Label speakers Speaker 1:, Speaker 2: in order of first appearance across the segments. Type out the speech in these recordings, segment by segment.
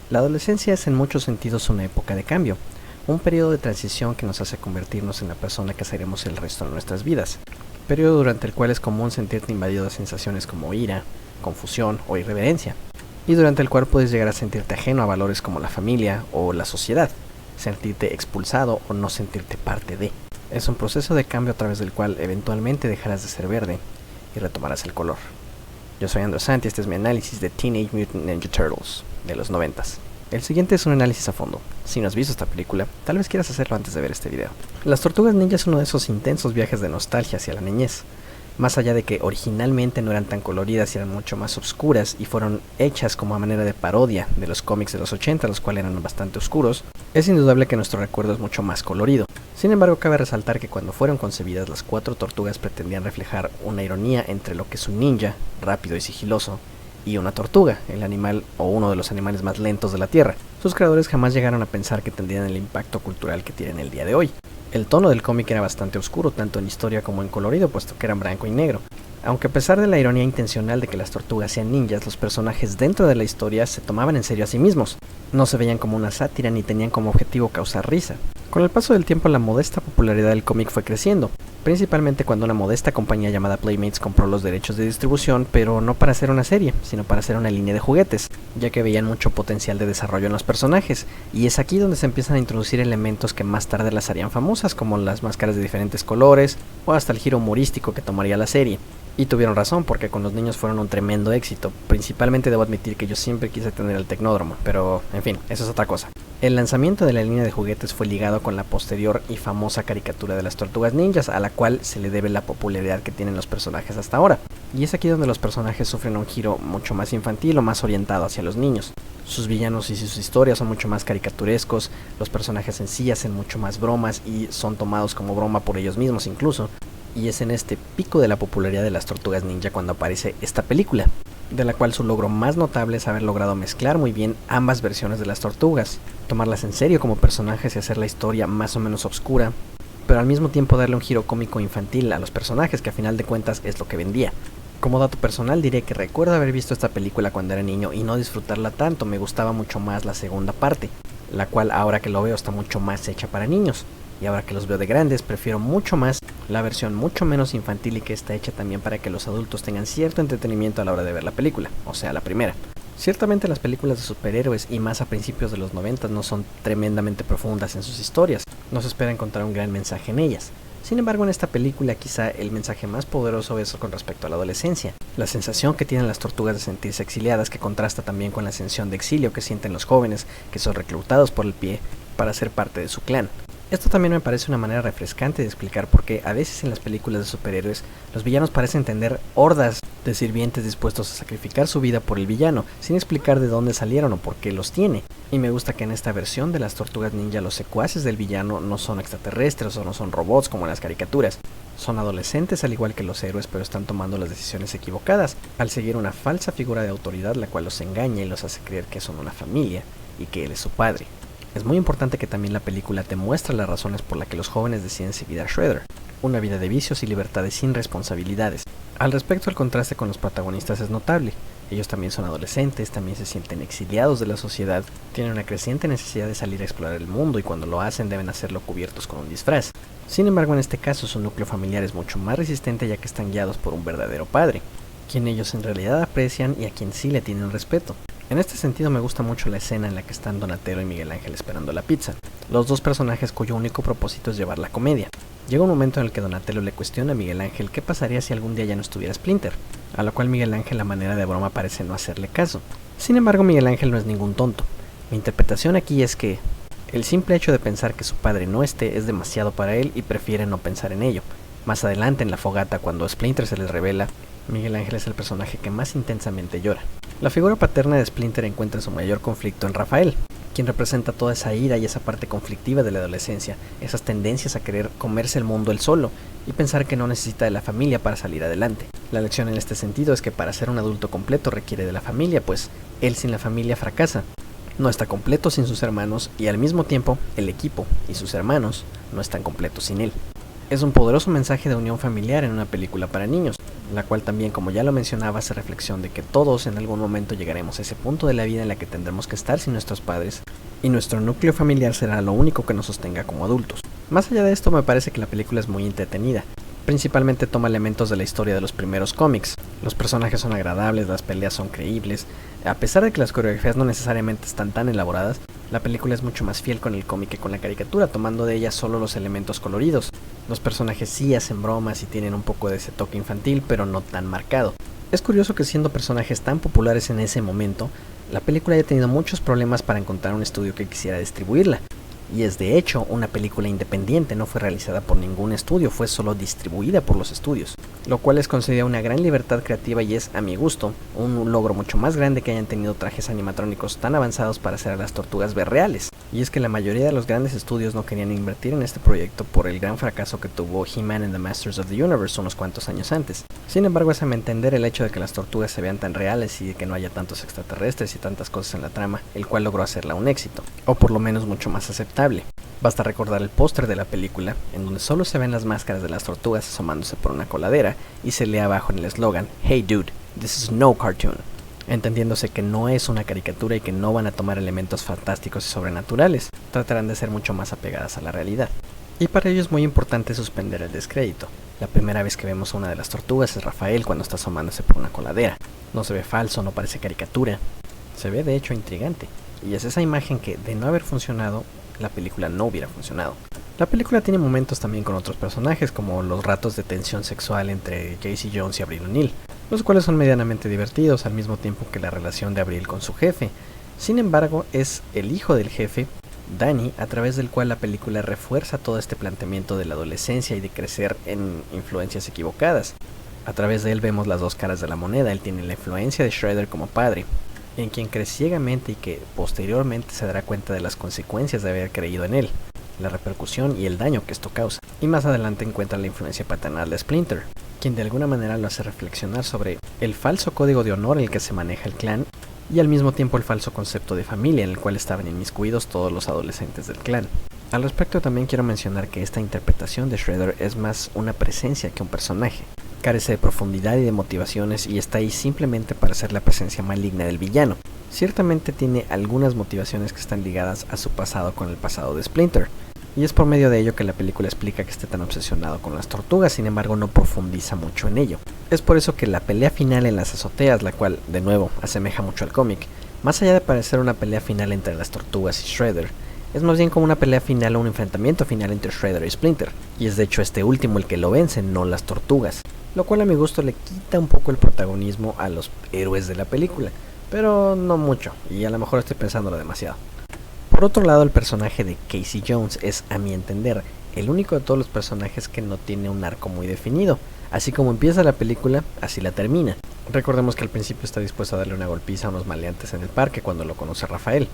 Speaker 1: La adolescencia es en muchos sentidos una época de cambio, un periodo de transición que nos hace convertirnos en la persona que seremos el resto de nuestras vidas, periodo durante el cual es común sentirte invadido de sensaciones como ira, confusión o irreverencia, y durante el cual puedes llegar a sentirte ajeno a valores como la familia o la sociedad, sentirte expulsado o no sentirte parte de. Es un proceso de cambio a través del cual eventualmente dejarás de ser verde y retomarás el color. Yo soy Andrew Santi y este es mi análisis de Teenage Mutant Ninja Turtles de los 90s. El siguiente es un análisis a fondo. Si no has visto esta película, tal vez quieras hacerlo antes de ver este video. Las Tortugas Ninja es uno de esos intensos viajes de nostalgia hacia la niñez. Más allá de que originalmente no eran tan coloridas y eran mucho más oscuras y fueron hechas como a manera de parodia de los cómics de los 80, los cuales eran bastante oscuros, es indudable que nuestro recuerdo es mucho más colorido. Sin embargo, cabe resaltar que cuando fueron concebidas, las 4 tortugas pretendían reflejar una ironía entre lo que es un ninja, rápido y sigiloso, y una tortuga, el animal o uno de los animales más lentos de la Tierra. Sus creadores jamás llegaron a pensar que tendrían el impacto cultural que tienen el día de hoy. El tono del cómic era bastante oscuro, tanto en historia como en colorido, puesto que eran blanco y negro. Aunque a pesar de la ironía intencional de que las tortugas sean ninjas, los personajes dentro de la historia se tomaban en serio a sí mismos. No se veían como una sátira ni tenían como objetivo causar risa. Con el paso del tiempo, la modesta popularidad del cómic fue creciendo, principalmente cuando una modesta compañía llamada Playmates compró los derechos de distribución, pero no para hacer una serie, sino para hacer una línea de juguetes, ya que veían mucho potencial de desarrollo en los personajes, y es aquí donde se empiezan a introducir elementos que más tarde las harían famosas, como las máscaras de diferentes colores, o hasta el giro humorístico que tomaría la serie. Y tuvieron razón, porque con los niños fueron un tremendo éxito. Principalmente debo admitir que yo siempre quise tener el Tecnódromo, pero en fin, eso es otra cosa. El lanzamiento de la línea de juguetes fue ligado con la posterior y famosa caricatura de las Tortugas Ninjas, a la cual se le debe la popularidad que tienen los personajes hasta ahora. Y es aquí donde los personajes sufren un giro mucho más infantil o más orientado hacia los niños. Sus villanos y sus historias son mucho más caricaturescos, los personajes en sí hacen mucho más bromas y son tomados como broma por ellos mismos incluso. Y es en este pico de la popularidad de las Tortugas Ninja cuando aparece esta película, de la cual su logro más notable es haber logrado mezclar muy bien ambas versiones de las tortugas, tomarlas en serio como personajes y hacer la historia más o menos oscura, pero al mismo tiempo darle un giro cómico infantil a los personajes, que a final de cuentas es lo que vendía. Como dato personal diré que recuerdo haber visto esta película cuando era niño y no disfrutarla tanto, me gustaba mucho más la segunda parte, la cual ahora que lo veo está mucho más hecha para niños. Y ahora que los veo de grandes, prefiero mucho más la versión mucho menos infantil y que está hecha también para que los adultos tengan cierto entretenimiento a la hora de ver la película, o sea, la primera. Ciertamente las películas de superhéroes y más a principios de los 90 no son tremendamente profundas en sus historias, no se espera encontrar un gran mensaje en ellas. Sin embargo, en esta película quizá el mensaje más poderoso es con respecto a la adolescencia, la sensación que tienen las tortugas de sentirse exiliadas, que contrasta también con la sensación de exilio que sienten los jóvenes que son reclutados por el pie para ser parte de su clan. Esto también me parece una manera refrescante de explicar por qué a veces en las películas de superhéroes los villanos parecen tener hordas de sirvientes dispuestos a sacrificar su vida por el villano, sin explicar de dónde salieron o por qué los tiene. Y me gusta que en esta versión de las Tortugas Ninja los secuaces del villano no son extraterrestres o no son robots como en las caricaturas. Son adolescentes al igual que los héroes, pero están tomando las decisiones equivocadas al seguir una falsa figura de autoridad la cual los engaña y los hace creer que son una familia y que él es su padre. Es muy importante que también la película te muestre las razones por las que los jóvenes deciden seguir a Shredder, una vida de vicios y libertades sin responsabilidades. Al respecto, el contraste con los protagonistas es notable. Ellos también son adolescentes, también se sienten exiliados de la sociedad, tienen una creciente necesidad de salir a explorar el mundo y cuando lo hacen deben hacerlo cubiertos con un disfraz. Sin embargo, en este caso su núcleo familiar es mucho más resistente ya que están guiados por un verdadero padre, quien ellos en realidad aprecian y a quien sí le tienen respeto. En este sentido me gusta mucho la escena en la que están Donatello y Miguel Ángel esperando la pizza, los dos personajes cuyo único propósito es llevar la comedia. Llega un momento en el que Donatello le cuestiona a Miguel Ángel qué pasaría si algún día ya no estuviera Splinter, a lo cual Miguel Ángel a manera de broma parece no hacerle caso. Sin embargo, Miguel Ángel no es ningún tonto. Mi interpretación aquí es que el simple hecho de pensar que su padre no esté es demasiado para él y prefiere no pensar en ello. Más adelante en la fogata, cuando Splinter se les revela, Miguel Ángel es el personaje que más intensamente llora. La figura paterna de Splinter encuentra su mayor conflicto en Rafael, quien representa toda esa ira y esa parte conflictiva de la adolescencia, esas tendencias a querer comerse el mundo él solo y pensar que no necesita de la familia para salir adelante. La lección en este sentido es que para ser un adulto completo requiere de la familia, pues él sin la familia fracasa. No está completo sin sus hermanos y al mismo tiempo el equipo y sus hermanos no están completos sin él. Es un poderoso mensaje de unión familiar en una película para niños. la cual también, como ya lo mencionaba, hace reflexión de que todos en algún momento llegaremos a ese punto de la vida en la que tendremos que estar sin nuestros padres y nuestro núcleo familiar será lo único que nos sostenga como adultos. Más allá de esto, me parece que la película es muy entretenida. Principalmente toma elementos de la historia de los primeros cómics. Los personajes son agradables, las peleas son creíbles. A pesar de que las coreografías no necesariamente están tan elaboradas, la película es mucho más fiel con el cómic que con la caricatura, tomando de ella solo los elementos coloridos. Los personajes sí hacen bromas y tienen un poco de ese toque infantil, pero no tan marcado. Es curioso que siendo personajes tan populares en ese momento, la película haya tenido muchos problemas para encontrar un estudio que quisiera distribuirla. Y es de hecho una película independiente, no fue realizada por ningún estudio, fue solo distribuida por los estudios, lo cual les concedía una gran libertad creativa y es, a mi gusto, un logro mucho más grande que hayan tenido trajes animatrónicos tan avanzados para hacer a las tortugas ver reales. Y es que la mayoría de los grandes estudios no querían invertir en este proyecto por el gran fracaso que tuvo He-Man and the Masters of the Universe unos cuantos años antes. Sin embargo, es a mi entender el hecho de que las tortugas se vean tan reales y de que no haya tantos extraterrestres y tantas cosas en la trama, el cual logró hacerla un éxito, o por lo menos mucho más aceptable. Basta recordar el póster de la película, en donde solo se ven las máscaras de las tortugas asomándose por una coladera y se lee abajo en el eslogan "Hey dude, this is no cartoon", entendiéndose que no es una caricatura y que no van a tomar elementos fantásticos y sobrenaturales, tratarán de ser mucho más apegadas a la realidad. Y para ello es muy importante suspender el descrédito. La primera vez que vemos a una de las tortugas es Rafael cuando está asomándose por una coladera. No se ve falso, no parece caricatura, se ve de hecho intrigante, y es esa imagen que, de no haber funcionado, la película no hubiera funcionado. La película tiene momentos también con otros personajes, como los ratos de tensión sexual entre Casey Jones y Abril O'Neil, los cuales son medianamente divertidos al mismo tiempo que la relación de Abril con su jefe. Sin embargo, es el hijo del jefe, Danny, a través del cual la película refuerza todo este planteamiento de la adolescencia y de crecer en influencias equivocadas. A través de él vemos las dos caras de la moneda. Él tiene la influencia de Shredder como padre, en quien cree ciegamente y que posteriormente se dará cuenta de las consecuencias de haber creído en él, la repercusión y el daño que esto causa. Y más adelante encuentra la influencia paternal de Splinter, quien de alguna manera lo hace reflexionar sobre el falso código de honor en el que se maneja el clan y al mismo tiempo el falso concepto de familia en el cual estaban inmiscuidos todos los adolescentes del clan. Al respecto también quiero mencionar que esta interpretación de Shredder es más una presencia que un personaje. Carece de profundidad y de motivaciones y está ahí simplemente para ser la presencia maligna del villano. Ciertamente tiene algunas motivaciones que están ligadas a su pasado con el pasado de Splinter, y es por medio de ello que la película explica que esté tan obsesionado con las tortugas, sin embargo no profundiza mucho en ello. Es por eso que la pelea final en las azoteas, la cual, de nuevo, asemeja mucho al cómic, más allá de parecer una pelea final entre las tortugas y Shredder, es más bien como una pelea final o un enfrentamiento final entre Shredder y Splinter, y es de hecho este último el que lo vence, no las tortugas, lo cual a mi gusto le quita un poco el protagonismo a los héroes de la película, pero no mucho, y a lo mejor estoy pensándolo demasiado. Por otro lado, el personaje de Casey Jones es, a mi entender, el único de todos los personajes que no tiene un arco muy definido. Así como empieza la película, así la termina. Recordemos que al principio está dispuesto a darle una golpiza a unos maleantes en el parque cuando lo conoce Rafael.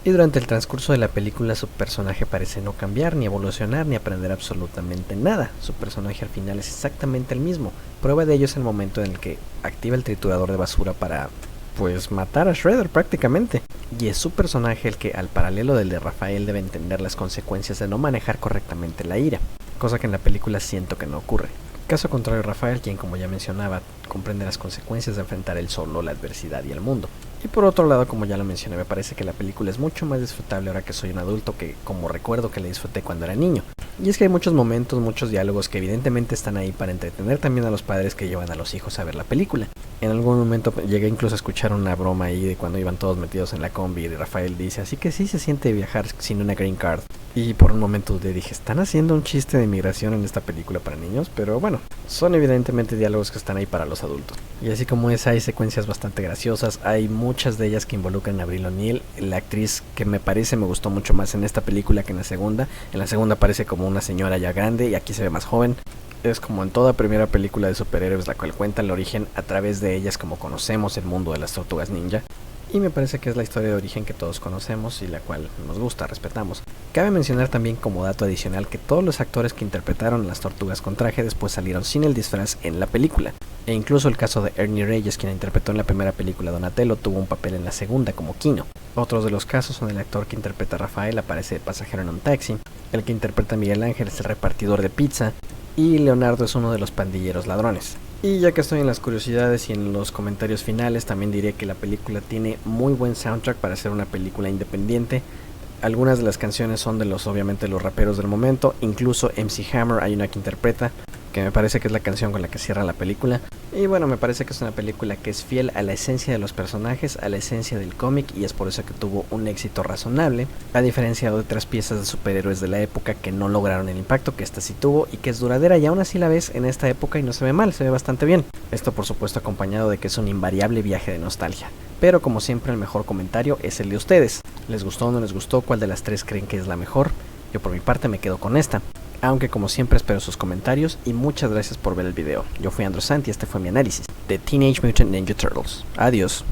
Speaker 1: Y durante el transcurso de la película su personaje parece no cambiar, ni evolucionar, ni aprender absolutamente nada. Su personaje al final es exactamente el mismo. Prueba de ello es el momento en el que activa el triturador de basura para, pues, matar a Shredder prácticamente. Y es su personaje el que, al paralelo del de Rafael, debe entender las consecuencias de no manejar correctamente la ira, cosa que en la película siento que no ocurre. Caso contrario, Rafael, quien como ya mencionaba, comprende las consecuencias de enfrentar él solo la adversidad y el mundo. Y por otro lado, como ya lo mencioné, me parece que la película es mucho más disfrutable ahora que soy un adulto que como recuerdo que la disfruté cuando era niño. Y es que hay muchos momentos, muchos diálogos que evidentemente están ahí para entretener también a los padres que llevan a los hijos a ver la película. En algún momento llegué incluso a escuchar una broma ahí de cuando iban todos metidos en la combi y Rafael dice, así que sí se siente viajar sin una green card. Y por un momento le dije, ¿están haciendo un chiste de migración en esta película para niños? Pero bueno, son evidentemente diálogos que están ahí para los adultos. Y así como es, hay secuencias bastante graciosas, hay muchas de ellas que involucran a Abril O'Neil, la actriz que me gustó mucho más en esta película que en la segunda. En la segunda parece como una señora ya grande y aquí se ve más joven. Es como en toda primera película de superhéroes, la cual cuenta el origen a través de ellas como conocemos el mundo de las tortugas ninja. Y me parece que es la historia de origen que todos conocemos y la cual nos gusta, respetamos. Cabe mencionar también como dato adicional que todos los actores que interpretaron a las tortugas con traje después salieron sin el disfraz en la película. E incluso el caso de Ernie Reyes, quien interpretó en la primera película Donatello, tuvo un papel en la segunda como Kino. Otros de los casos son el actor que interpreta a Rafael aparece de pasajero en un taxi, el que interpreta a Miguel Ángel es el repartidor de pizza, y Leonardo es uno de los pandilleros ladrones. Y ya que estoy en las curiosidades y en los comentarios finales, también diré que la película tiene muy buen soundtrack para ser una película independiente. Algunas de las canciones son de obviamente los raperos del momento, incluso MC Hammer hay una que interpreta, que me parece que es la canción con la que cierra la película. Y bueno, me parece que es una película que es fiel a la esencia de los personajes, a la esencia del cómic, y es por eso que tuvo un éxito razonable, a diferencia de otras piezas de superhéroes de la época que no lograron el impacto que esta sí tuvo y que es duradera, y aún así la ves en esta época y no se ve mal, se ve bastante bien. Esto por supuesto acompañado de que es un invariable viaje de nostalgia. Pero como siempre el mejor comentario es el de ustedes. ¿Les gustó o no les gustó? ¿Cuál de las tres creen que es la mejor? Yo por mi parte me quedo con esta. Aunque como siempre espero sus comentarios y muchas gracias por ver el video. Yo fui Andrew Sant y este fue mi análisis de Teenage Mutant Ninja Turtles. Adiós.